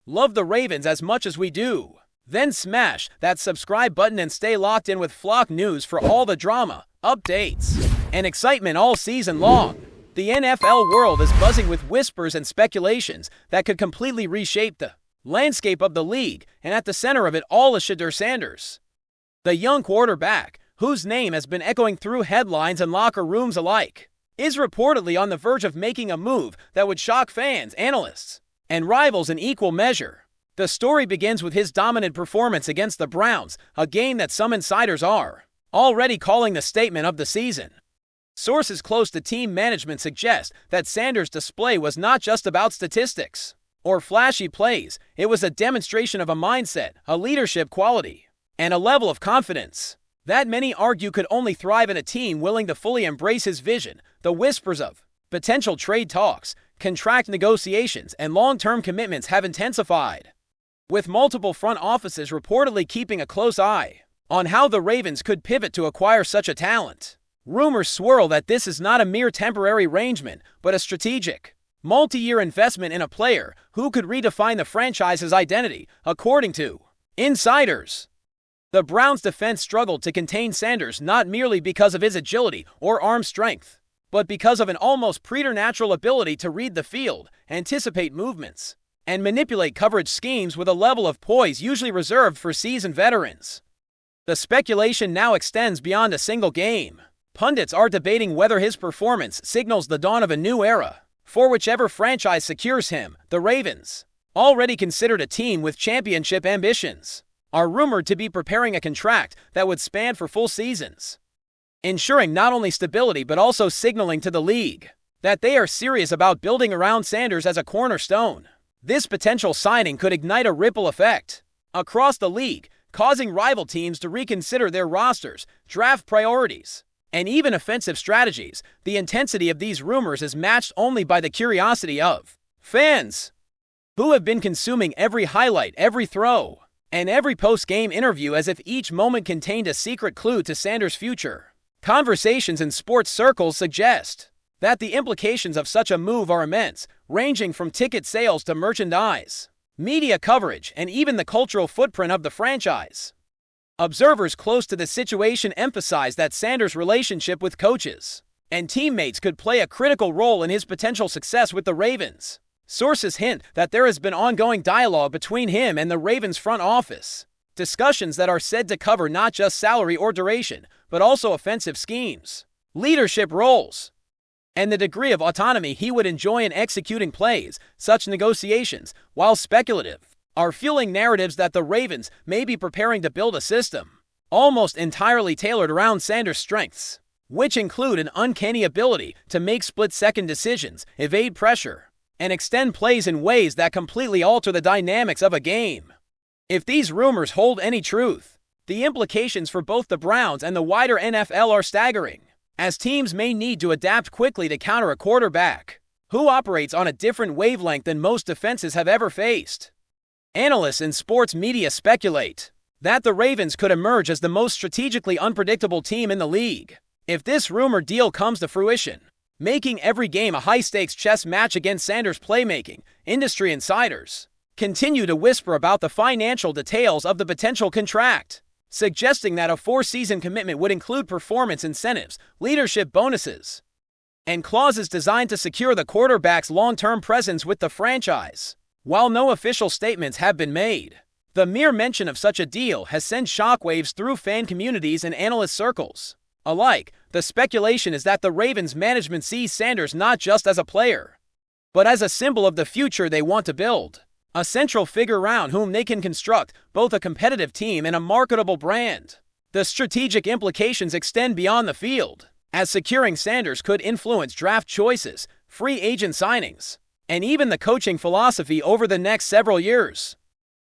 Love the Ravens as much as we do? Then smash that subscribe button and stay locked in with Flock News for all the drama, updates, and excitement all season long. The NFL world is buzzing with whispers and speculations that could completely reshape the landscape of the league, and at the center of it all is SHEDUER Sanders. The young quarterback, whose name has been echoing through headlines and locker rooms alike, is reportedly on the verge of making a move that would shock fans, analysts, and rivals in equal measure. The story begins with his dominant performance against the Browns, a game that some insiders are already calling the statement of the season. Sources close to team management suggest that Sanders' display was not just about statistics or flashy plays. It was a demonstration of a mindset, a leadership quality, and a level of confidence that many argue could only thrive in a team willing to fully embrace his vision. The whispers of potential trade talks, contract negotiations, and long-term commitments have intensified, with multiple front offices reportedly keeping a close eye on how the Ravens could pivot to acquire such a talent. Rumors swirl that this is not a mere temporary arrangement, but a strategic, multi-year investment in a player who could redefine the franchise's identity, according to insiders. The Browns' defense struggled to contain Sanders not merely because of his agility or arm strength, but because of an almost preternatural ability to read the field, anticipate movements, and manipulate coverage schemes with a level of poise usually reserved for seasoned veterans. The speculation now extends beyond a single game. Pundits are debating whether his performance signals the dawn of a new era for whichever franchise secures him. The Ravens, already considered a team with championship ambitions, are rumored to be preparing a contract that would span for full seasons, ensuring not only stability but also signaling to the league that they are serious about building around Sanders as a cornerstone. This potential signing could ignite a ripple effect across the league, causing rival teams to reconsider their rosters, draft priorities, and even offensive strategies. The intensity of these rumors is matched only by the curiosity of fans, who have been consuming every highlight, every throw, and every post-game interview as if each moment contained a secret clue to Sanders' future. Conversations in sports circles suggest that the implications of such a move are immense, ranging from ticket sales to merchandise, media coverage, and even the cultural footprint of the franchise. Observers close to the situation emphasize that Sanders' relationship with coaches and teammates could play a critical role in his potential success with the Ravens. Sources hint that there has been ongoing dialogue between him and the Ravens front office, discussions that are said to cover not just salary or duration, but also offensive schemes, leadership roles, and the degree of autonomy he would enjoy in executing plays. Such negotiations, while speculative, are fueling narratives that the Ravens may be preparing to build a system almost entirely tailored around Sanders' strengths, which include an uncanny ability to make split-second decisions, evade pressure, and extend plays in ways that completely alter the dynamics of a game. If these rumors hold any truth, the implications for both the Browns and the wider NFL are staggering, as teams may need to adapt quickly to counter a quarterback who operates on a different wavelength than most defenses have ever faced. Analysts and sports media speculate that the Ravens could emerge as the most strategically unpredictable team in the league if this rumored deal comes to fruition, making every game a high-stakes chess match against Sanders' playmaking. Industry insiders continue to whisper about the financial details of the potential contract, suggesting that a 4-season commitment would include performance incentives, leadership bonuses, and clauses designed to secure the quarterback's long-term presence with the franchise. While no official statements have been made, the mere mention of such a deal has sent shockwaves through fan communities and analyst circles alike. The speculation is that the Ravens management sees Sanders not just as a player, but as a symbol of the future they want to build, a central figure around whom they can construct both a competitive team and a marketable brand. The strategic implications extend beyond the field, as securing Sanders could influence draft choices, free agent signings, and even the coaching philosophy over the next several years.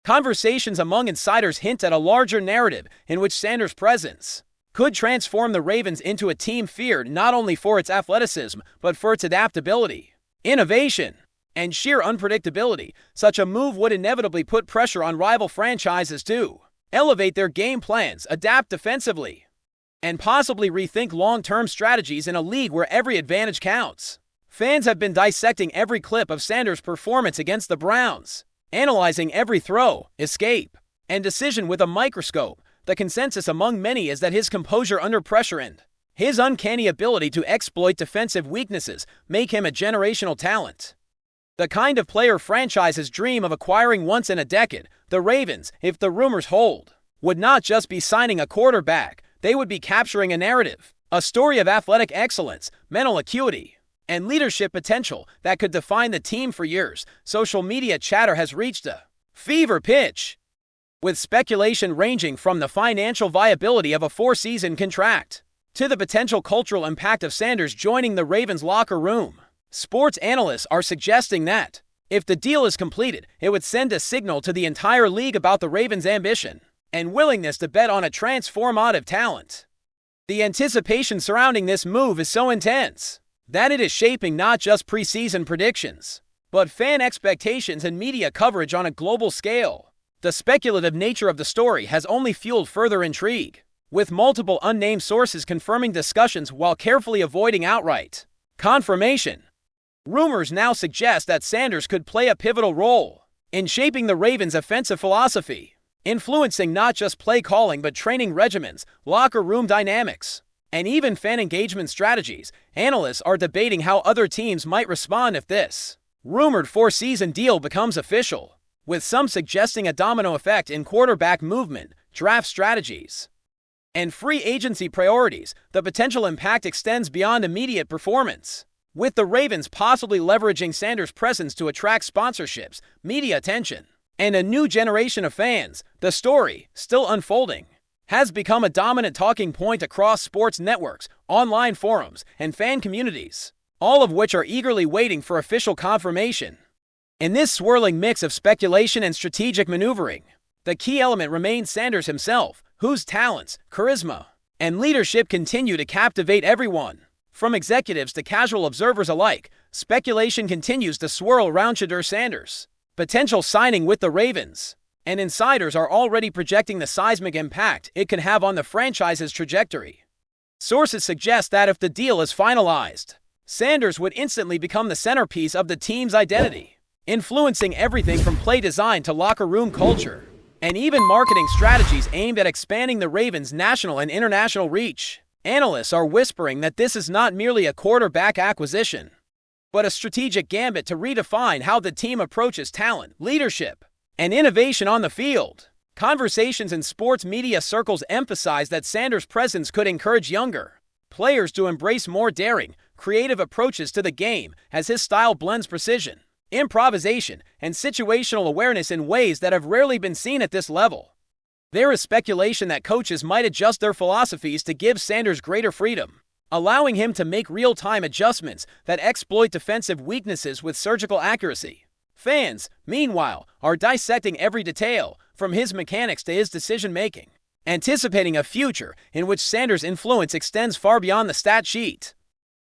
Conversations among insiders hint at a larger narrative in which Sanders' presence could transform the Ravens into a team feared not only for its athleticism, but for its adaptability, innovation, and sheer unpredictability. Such a move would inevitably put pressure on rival franchises to elevate their game plans, adapt defensively, and possibly rethink long-term strategies in a league where every advantage counts. Fans have been dissecting every clip of Sanders' performance against the Browns, analyzing every throw, escape, and decision with a microscope. The consensus among many is that his composure under pressure and his uncanny ability to exploit defensive weaknesses make him a generational talent. The kind of player franchises dream of acquiring once in a decade. The Ravens, if the rumors hold, would not just be signing a quarterback, they would be capturing a narrative, a story of athletic excellence, mental acuity, and leadership potential that could define the team for years. Social media chatter has reached a fever pitch, with speculation ranging from the financial viability of a 4-season contract to the potential cultural impact of Sanders joining the Ravens locker room. Sports analysts are suggesting that, if the deal is completed, it would send a signal to the entire league about the Ravens' ambition and willingness to bet on a transformative talent. The anticipation surrounding this move is so intense that it is shaping not just preseason predictions, but fan expectations and media coverage on a global scale. The speculative nature of the story has only fueled further intrigue, with multiple unnamed sources confirming discussions while carefully avoiding outright confirmation. Rumors now suggest that Sanders could play a pivotal role in shaping the Ravens' offensive philosophy, influencing not just play calling but training regimens, locker room dynamics, and even fan engagement strategies. Analysts are debating how other teams might respond if this rumored 4-season deal becomes official, with some suggesting a domino effect in quarterback movement, draft strategies, and free agency priorities. The potential impact extends beyond immediate performance, with the Ravens possibly leveraging Sanders' presence to attract sponsorships, media attention, and a new generation of fans. The story, still unfolding, has become a dominant talking point across sports networks, online forums, and fan communities, all of which are eagerly waiting for official confirmation. In this swirling mix of speculation and strategic maneuvering, the key element remains Sanders himself, whose talents, charisma, and leadership continue to captivate everyone. From executives to casual observers alike, speculation continues to swirl around SHEDUER Sanders' potential signing with the Ravens, and insiders are already projecting the seismic impact it could have on the franchise's trajectory. Sources suggest that if the deal is finalized, Sanders would instantly become the centerpiece of the team's identity, influencing everything from play design to locker room culture, and even marketing strategies aimed at expanding the Ravens' national and international reach. Analysts are whispering that this is not merely a quarterback acquisition, but a strategic gambit to redefine how the team approaches talent, leadership, and innovation on the field. Conversations in sports media circles emphasize that Sanders' presence could encourage younger players to embrace more daring, creative approaches to the game, as his style blends precision, improvisation, and situational awareness in ways that have rarely been seen at this level. There is speculation that coaches might adjust their philosophies to give Sanders greater freedom, allowing him to make real-time adjustments that exploit defensive weaknesses with surgical accuracy. Fans, meanwhile, are dissecting every detail, from his mechanics to his decision-making, anticipating a future in which Sanders' influence extends far beyond the stat sheet,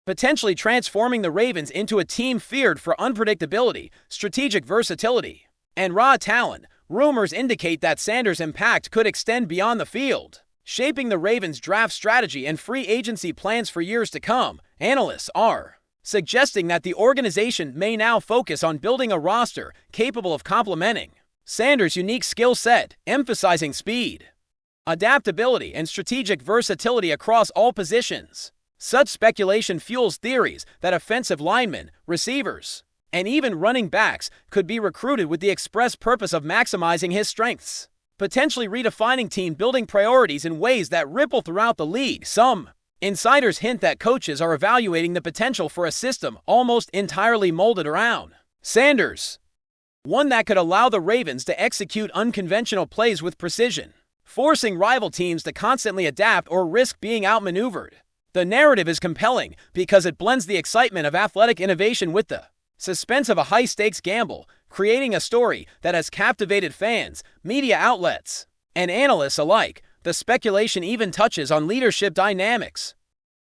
potentially transforming the Ravens into a team feared for unpredictability, strategic versatility, and raw talent. Rumors indicate that Sanders' impact could extend beyond the field, shaping the Ravens' draft strategy and free agency plans for years to come. Analysts are suggesting that the organization may now focus on building a roster capable of complementing Sanders' unique skill set, emphasizing speed, adaptability, and strategic versatility across all positions. Such speculation fuels theories that offensive linemen, receivers, and even running backs could be recruited with the express purpose of maximizing his strengths, potentially redefining team-building priorities in ways that ripple throughout the league. Some insiders hint that coaches are evaluating the potential for a system almost entirely molded around Sanders, one that could allow the Ravens to execute unconventional plays with precision, forcing rival teams to constantly adapt or risk being outmaneuvered. The narrative is compelling because it blends the excitement of athletic innovation with the suspense of a high-stakes gamble, creating a story that has captivated fans, media outlets, and analysts alike. The speculation even touches on leadership dynamics,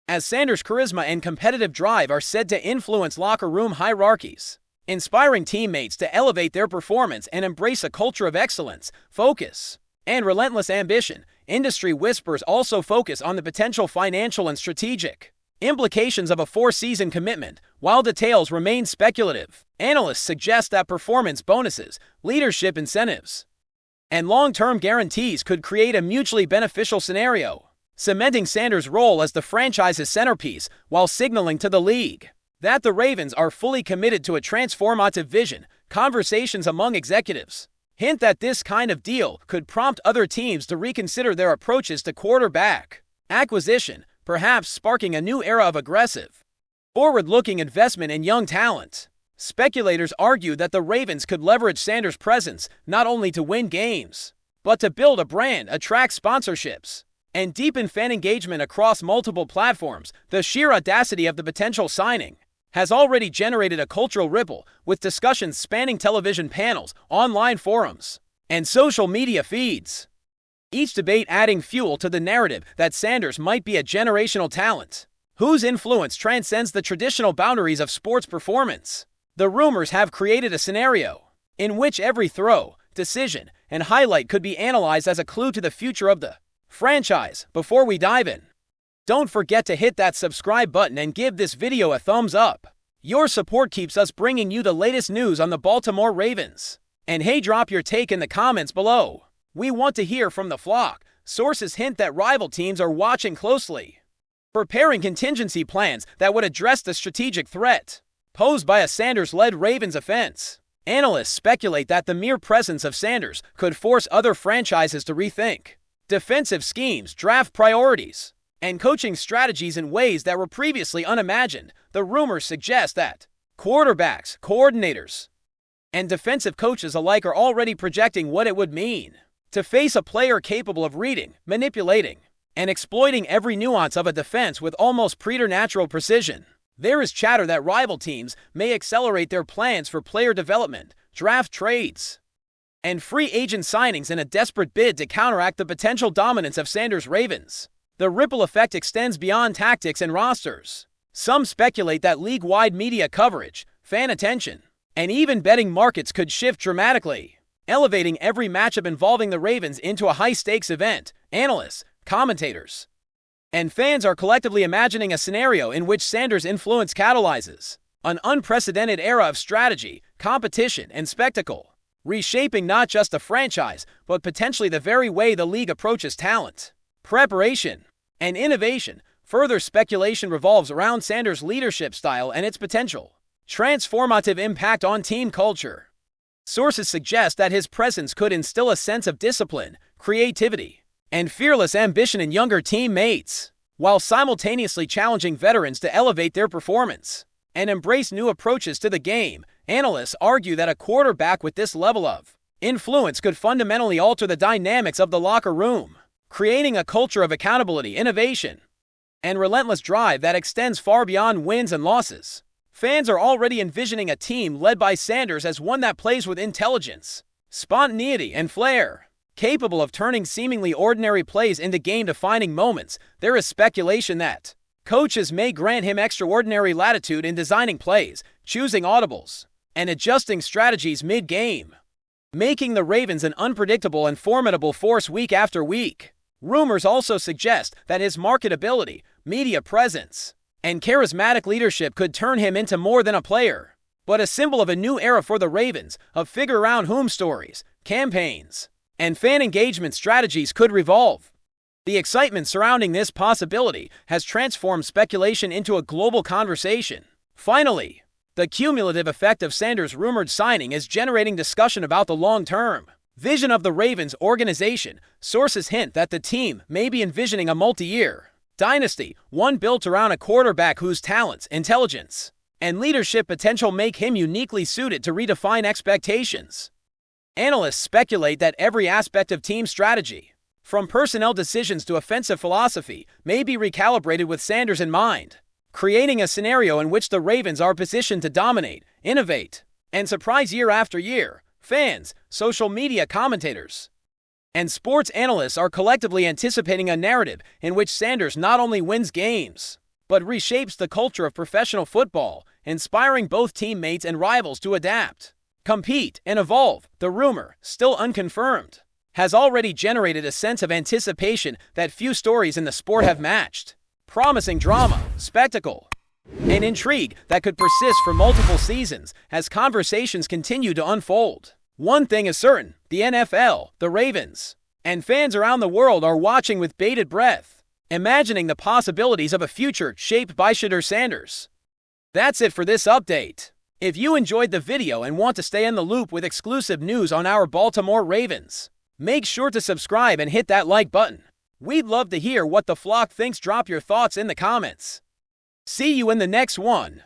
as Sanders' charisma and competitive drive are said to influence locker room hierarchies, inspiring teammates to elevate their performance and embrace a culture of excellence, focus, and relentless ambition. Industry whispers also focus on the potential financial and strategic implications of a four-season commitment, while details remain speculative. Analysts suggest that performance bonuses, leadership incentives, and long-term guarantees could create a mutually beneficial scenario, cementing Sanders' role as the franchise's centerpiece while signaling to the league that the Ravens are fully committed to a transformative vision. Conversations among executives hint that this kind of deal could prompt other teams to reconsider their approaches to quarterback acquisition, perhaps sparking a new era of aggressive, forward-looking investment in young talent. Speculators argue that the Ravens could leverage Sanders' presence not only to win games, but to build a brand, attract sponsorships, and deepen fan engagement across multiple platforms. The sheer audacity of the potential signing has already generated a cultural ripple, with discussions spanning television panels, online forums, and social media feeds. Each debate adding fuel to the narrative that Sanders might be a generational talent, whose influence transcends the traditional boundaries of sports performance. The rumors have created a scenario in which every throw, decision, and highlight could be analyzed as a clue to the future of the franchise. Before we dive in, don't forget to hit that subscribe button and give this video a thumbs up. Your support keeps us bringing you the latest news on the Baltimore Ravens. And hey, drop your take in the comments below. We want to hear from the flock. Sources hint that rival teams are watching closely, preparing contingency plans that would address the strategic threat posed by a Sanders-led Ravens offense. Analysts speculate that the mere presence of Sanders could force other franchises to rethink defensive schemes, draft priorities, and coaching strategies in ways that were previously unimagined. The rumors suggest that quarterbacks, coordinators, and defensive coaches alike are already projecting what it would mean to face a player capable of reading, manipulating, and exploiting every nuance of a defense with almost preternatural precision. There is chatter that rival teams may accelerate their plans for player development, draft trades, and free agent signings in a desperate bid to counteract the potential dominance of Sanders' Ravens. The ripple effect extends beyond tactics and rosters. Some speculate that league-wide media coverage, fan attention, and even betting markets could shift dramatically, elevating every matchup involving the Ravens into a high-stakes event. Analysts, commentators, and fans are collectively imagining a scenario in which Sanders' influence catalyzes an unprecedented era of strategy, competition, and spectacle, reshaping not just the franchise, but potentially the very way the league approaches talent, preparation, and innovation. Further speculation revolves around Sanders' leadership style and its potential transformative impact on team culture. Sources suggest that his presence could instill a sense of discipline, creativity, and fearless ambition in younger teammates, while simultaneously challenging veterans to elevate their performance and embrace new approaches to the game. Analysts argue that a quarterback with this level of influence could fundamentally alter the dynamics of the locker room, creating a culture of accountability, innovation, and relentless drive that extends far beyond wins and losses. Fans are already envisioning a team led by Sanders as one that plays with intelligence, spontaneity, and flair, capable of turning seemingly ordinary plays into game-defining moments. There is speculation that coaches may grant him extraordinary latitude in designing plays, choosing audibles, and adjusting strategies mid-game, making the Ravens an unpredictable and formidable force week after week. Rumors also suggest that his marketability, media presence, and charismatic leadership could turn him into more than a player, but a symbol of a new era for the Ravens. A figure around whom stories, campaigns, and fan engagement strategies could revolve. The excitement surrounding this possibility has transformed speculation into a global conversation. Finally, the cumulative effect of Sanders' rumored signing is generating discussion about the long-term vision of the Ravens organization. Sources hint that the team may be envisioning a multi-year dynasty, one built around a quarterback whose talents, intelligence, and leadership potential make him uniquely suited to redefine expectations. Analysts speculate that every aspect of team strategy, from personnel decisions to offensive philosophy, may be recalibrated with Sanders in mind, creating a scenario in which the Ravens are positioned to dominate, innovate, and surprise year after year. Fans, social media commentators, and sports analysts are collectively anticipating a narrative in which Sanders not only wins games, but reshapes the culture of professional football, inspiring both teammates and rivals to adapt, compete, and evolve. The rumor, still unconfirmed, has already generated a sense of anticipation that few stories in the sport have matched, promising drama, spectacle, and intrigue that could persist for multiple seasons as conversations continue to unfold. One thing is certain, the NFL, the Ravens, and fans around the world are watching with bated breath, imagining the possibilities of a future shaped by SHEDUER Sanders. That's it for this update. If you enjoyed the video and want to stay in the loop with exclusive news on our Baltimore Ravens, make sure to subscribe and hit that like button. We'd love to hear what the flock thinks. Drop your thoughts in the comments. See you in the next one.